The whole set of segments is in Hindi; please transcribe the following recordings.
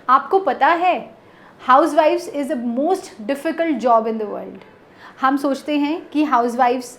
आपको पता है हाउसवाइफ्स is the most difficult job in the world. हम सोचते हैं कि हाउसवाइफ्स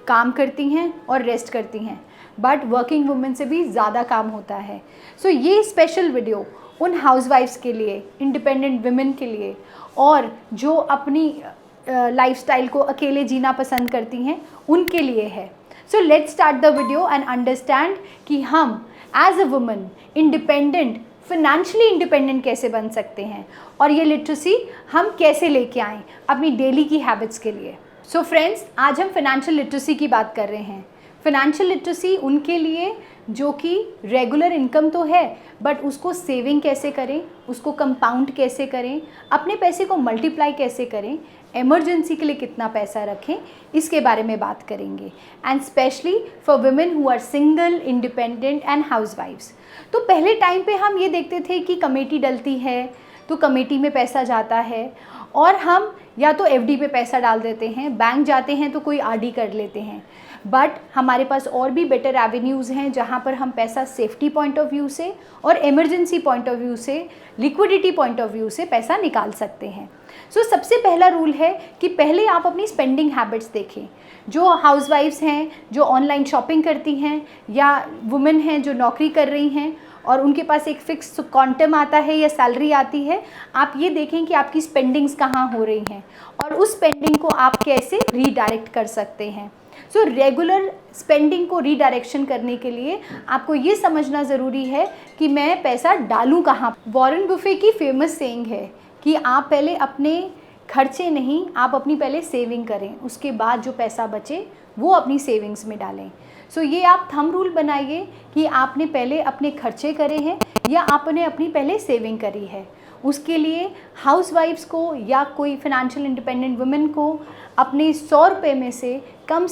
काम करती हैं और रेस्ट करती हैं, बट वर्किंग वुमेन से भी ज़्यादा काम होता है। सो ये स्पेशल वीडियो उन हाउसवाइफ्स के लिए, इंडिपेंडेंट वुमेन के लिए, और जो अपनी लाइफस्टाइल को अकेले जीना पसंद करती हैं उनके लिए है। So let's start the video and understand कि हम as a woman independent, financially independent कैसे बन सकते हैं और ये लिटरेसी हम कैसे लेके आएँ अपनी डेली की हैबिट्स के लिए। सो फ्रेंड्स, आज हम फिनेंशियल लिटरेसी की बात कर रहे हैं। फिनेंशियल लिटरेसी उनके लिए जो कि रेगुलर इनकम तो है, बट उसको सेविंग कैसे करें, उसको कंपाउंड कैसे करें, अपने पैसे को मल्टीप्लाई कैसे करें, इमरजेंसी के लिए कितना पैसा रखें, इसके बारे में बात करेंगे। And specially for women who are single, independent and हाउसवाइफ्स। तो पहले टाइम पे हम ये देखते थे कि कमेटी डलती है तो कमेटी में पैसा जाता है, और हम या तो एफडी पे पैसा डाल देते हैं, बैंक जाते हैं तो कोई आरडी कर लेते हैं। बट हमारे पास और भी बेटर एवेन्यूज़ हैं जहाँ पर हम पैसा सेफ्टी पॉइंट ऑफ व्यू से और इमरजेंसी पॉइंट ऑफ व्यू से, लिक्विडिटी पॉइंट ऑफ व्यू से पैसा निकाल सकते हैं। सो सबसे पहला रूल है कि पहले आप अपनी स्पेंडिंग हैबिट्स देखें। जो हाउसवाइफ्स हैं, जो ऑनलाइन शॉपिंग करती हैं, या वुमेन हैं जो नौकरी कर रही हैं और उनके पास एक फ़िक्स क्वांटम आता है या सैलरी आती है, आप ये देखें कि आपकी स्पेंडिंग्स कहाँ हो रही हैं और उस स्पेंडिंग को आप कैसे रीडायरेक्ट कर सकते हैं। सो रेगुलर स्पेंडिंग को रीडायरेक्शन करने के लिए आपको ये समझना ज़रूरी है कि मैं पैसा डालूँ कहाँ। वॉरेन बुफे की फेमस सेइंग है कि आप पहले अपने खर्चे नहीं, आप अपनी पहले सेविंग करें, उसके बाद जो पैसा बचे वो अपनी सेविंग्स में डालें। सो ये आप थंब रूल बनाइए कि आपने पहले अपने खर्चे करे हैं या आपने अपनी पहले सेविंग करी है। उसके लिए हाउसवाइफ्स को या कोई फिनेंशियल इंडिपेंडेंट वुमेन को अपने 100 रुपये में से कम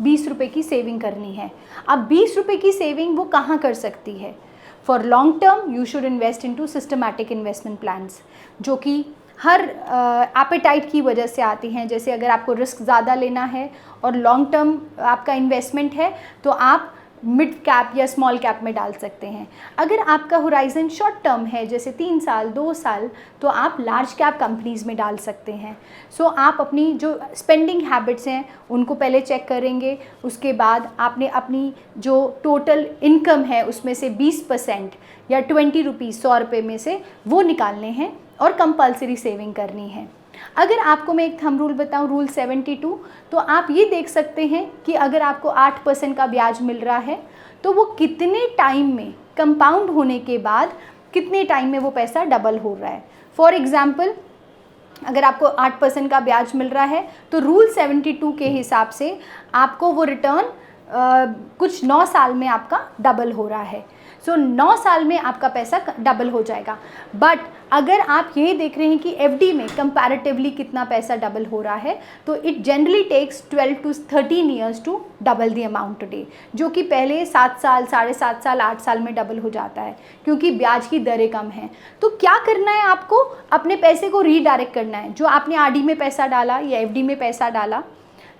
20 रुपये की सेविंग करनी है। अब 20 रुपये की सेविंग वो कहाँ कर सकती है? For long term you should invest into systematic investment plans, जो कि हर एपेटाइट की वजह से आती हैं। जैसे अगर आपको रिस्क ज़्यादा लेना है और लॉन्ग टर्म आपका इन्वेस्टमेंट है तो आप मिड कैप या स्मॉल कैप में डाल सकते हैं। अगर आपका होराइजन शॉर्ट टर्म है, जैसे 3 साल 2 साल, तो आप लार्ज कैप कंपनीज़ में डाल सकते हैं। सो आप अपनी जो स्पेंडिंग हैबिट्स हैं उनको पहले चेक करेंगे। उसके बाद आपने अपनी जो टोटल इनकम है उसमें से 20% या 20 रुपीज़, 100 रुपये में से वो निकालने हैं और कंपल्सरी सेविंग करनी है। अगर आपको मैं एक थंब रूल बताऊं, रूल 72, तो आप ये देख सकते हैं कि अगर आपको 8% का ब्याज मिल रहा है तो वो कितने टाइम में, कंपाउंड होने के बाद कितने टाइम में वो पैसा डबल हो रहा है। फॉर एग्जांपल, अगर आपको 8% का ब्याज मिल रहा है तो रूल 72 के हिसाब से आपको वो रिटर्न कुछ 9 साल में आपका डबल हो रहा है। सो 9 साल में आपका पैसा डबल हो जाएगा। बट अगर आप ये देख रहे हैं कि एफडी में कंपैरेटिवली कितना पैसा डबल हो रहा है, तो it generally takes 12 to 13 years to double the amount today, जो कि पहले 7 साल, 7.5 साल, 8 साल में डबल हो जाता है, क्योंकि ब्याज की दरें कम हैं। तो क्या करना है आपको? अपने पैसे को रीडायरेक्ट करना है। जो आपने आरडी में पैसा डाला या एफडी में पैसा डाला,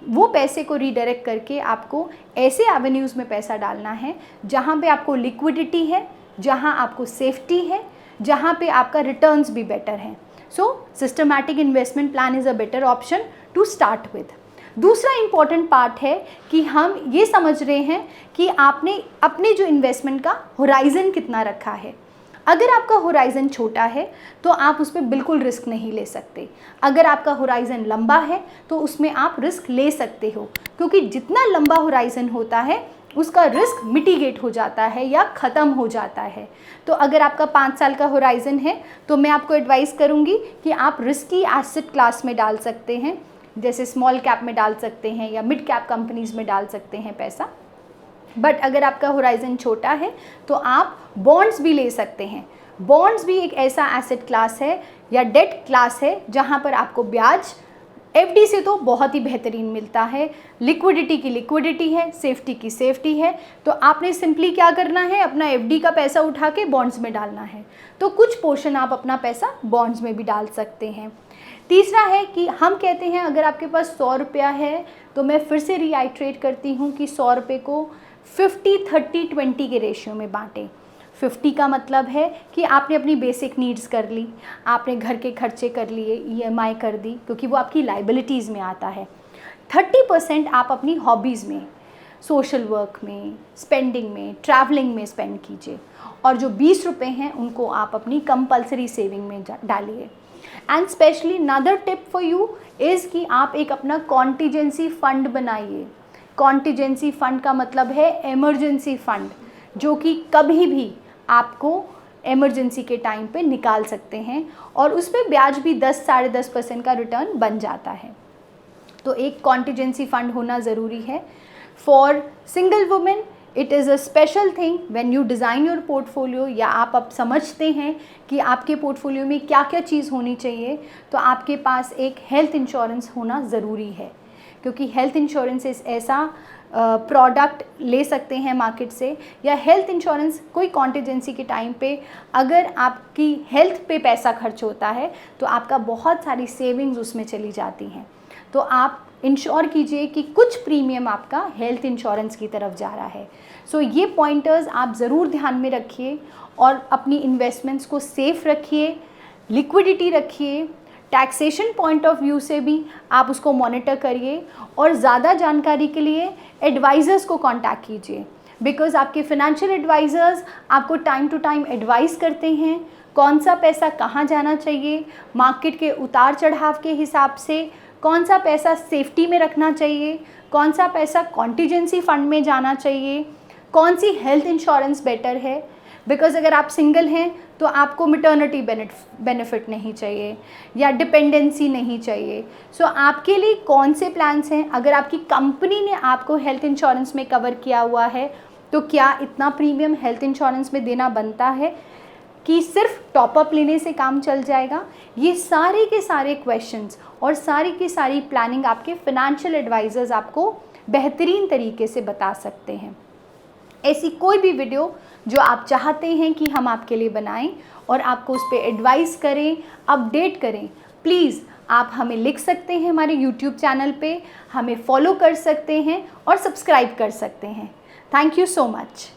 वो पैसे को रीडायरेक्ट करके आपको ऐसे एवेन्यूज़ में पैसा डालना है जहाँ पे आपको लिक्विडिटी है, जहाँ आपको सेफ्टी है, जहाँ पे आपका रिटर्न्स भी बेटर हैं। So systematic investment plan is a better option to start with. दूसरा इम्पॉर्टेंट पार्ट है कि हम ये समझ रहे हैं कि आपने अपने जो इन्वेस्टमेंट का होराइजन कितना रखा है। अगर आपका होराइजन छोटा है तो आप उस पर बिल्कुल रिस्क नहीं ले सकते। अगर आपका होराइजन लंबा है तो उसमें आप रिस्क ले सकते हो, क्योंकि जितना लंबा होराइजन होता है उसका रिस्क मिटिगेट हो जाता है या ख़त्म हो जाता है। तो अगर आपका 5 साल का होराइजन है तो मैं आपको एडवाइस करूँगी कि आप रिस्की एसेट क्लास में डाल सकते हैं, जैसे स्मॉल कैप में डाल सकते हैं या मिड कैप कंपनीज़ में डाल सकते हैं पैसा। बट अगर आपका होराइजन छोटा है तो आप बॉन्ड्स भी ले सकते हैं। बॉन्ड्स भी एक ऐसा एसेट क्लास है या डेट क्लास है जहां पर आपको ब्याज एफडी से तो बहुत ही बेहतरीन मिलता है, लिक्विडिटी की लिक्विडिटी है, सेफ्टी की सेफ्टी है। तो आपने सिंपली क्या करना है, अपना एफडी का पैसा उठा के बॉन्ड्स में डालना है। तो कुछ पोर्शन आप अपना पैसा बॉन्ड्स में भी डाल सकते हैं। तीसरा है कि हम कहते हैं अगर आपके पास 100 रुपया है तो मैं फिर से रीआइट्रेट करती हूँ कि 100 रुपये को 50-30-20 के रेशियो में बांटें। 50 का मतलब है कि आपने अपनी बेसिक नीड्स कर ली, आपने घर के खर्चे कर लिए, EMI कर दी, क्योंकि वो आपकी लाइबिलिटीज़ में आता है। 30% आप अपनी हॉबीज़ में, सोशल वर्क में, स्पेंडिंग में, ट्रैवलिंग में स्पेंड कीजिए, और जो 20 रुपये हैं उनको आप अपनी कंपलसरी सेविंग में डालिए। And specially another tip for you is कि आप एक अपना कॉन्टीजेंसी फ़ंड बनाइए। कॉन्टीजेंसी फ़ंड का मतलब है इमरजेंसी फ़ंड, जो कि कभी भी आपको इमरजेंसी के टाइम पे निकाल सकते हैं, और उस पर ब्याज भी 10-10.5% का रिटर्न बन जाता है। तो एक कॉन्टीजेंसी फ़ंड होना ज़रूरी है। For single women it is a special thing when you design your portfolio, या आप अब समझते हैं कि आपके पोर्टफोलियो में क्या क्या चीज़ होनी चाहिए, तो आपके पास एक हेल्थ इंश्योरेंस होना ज़रूरी है, क्योंकि हेल्थ इंश्योरेंस ऐसा प्रोडक्ट ले सकते हैं मार्केट से, या हेल्थ इंश्योरेंस कोई कॉन्टीजेंसी के टाइम पे अगर आपकी हेल्थ पे पैसा खर्च होता है तो आपका बहुत सारी सेविंग्स उसमें चली जाती हैं। तो आप इंश्योर कीजिए कि कुछ प्रीमियम आपका हेल्थ इंश्योरेंस की तरफ जा रहा है। सो ये पॉइंटर्स आप ज़रूर ध्यान में रखिए, और अपनी इन्वेस्टमेंट्स को सेफ रखिए, लिक्विडिटी रखिए, टैक्सेशन पॉइंट ऑफ व्यू से भी आप उसको मॉनिटर करिए, और ज़्यादा जानकारी के लिए एडवाइज़र्स को कांटेक्ट कीजिए, बिकॉज़ आपके फिनेंशियल एडवाइज़र्स आपको टाइम टू टाइम एडवाइस करते हैं कौन सा पैसा कहाँ जाना चाहिए, मार्केट के उतार चढ़ाव के हिसाब से कौन सा पैसा सेफ्टी में रखना चाहिए, कौन सा पैसा कॉन्टीजेंसी फ़ंड में जाना चाहिए, कौन सी हेल्थ इंश्योरेंस बेटर है। बिकॉज़ अगर आप सिंगल हैं तो आपको मिटर्निटी बेनिफिट नहीं चाहिए या डिपेंडेंसी नहीं चाहिए। सो आपके लिए कौन से प्लान्स हैं, अगर आपकी कंपनी ने आपको हेल्थ इंश्योरेंस में कवर किया हुआ है तो क्या इतना प्रीमियम हेल्थ इंश्योरेंस में देना बनता है कि सिर्फ टॉपअप लेने से काम चल जाएगा। ये सारे के सारे क्वेश्चंस और सारी की सारी प्लानिंग आपके फिनेंशियल एडवाइज़र्स आपको बेहतरीन तरीके से बता सकते हैं। ऐसी कोई भी वीडियो जो आप चाहते हैं कि हम आपके लिए बनाएं और आपको उस पर एडवाइस करें, अपडेट करें, प्लीज़ आप हमें लिख सकते हैं, हमारे YouTube चैनल पे हमें फॉलो कर सकते हैं और सब्सक्राइब कर सकते हैं। Thank you so much.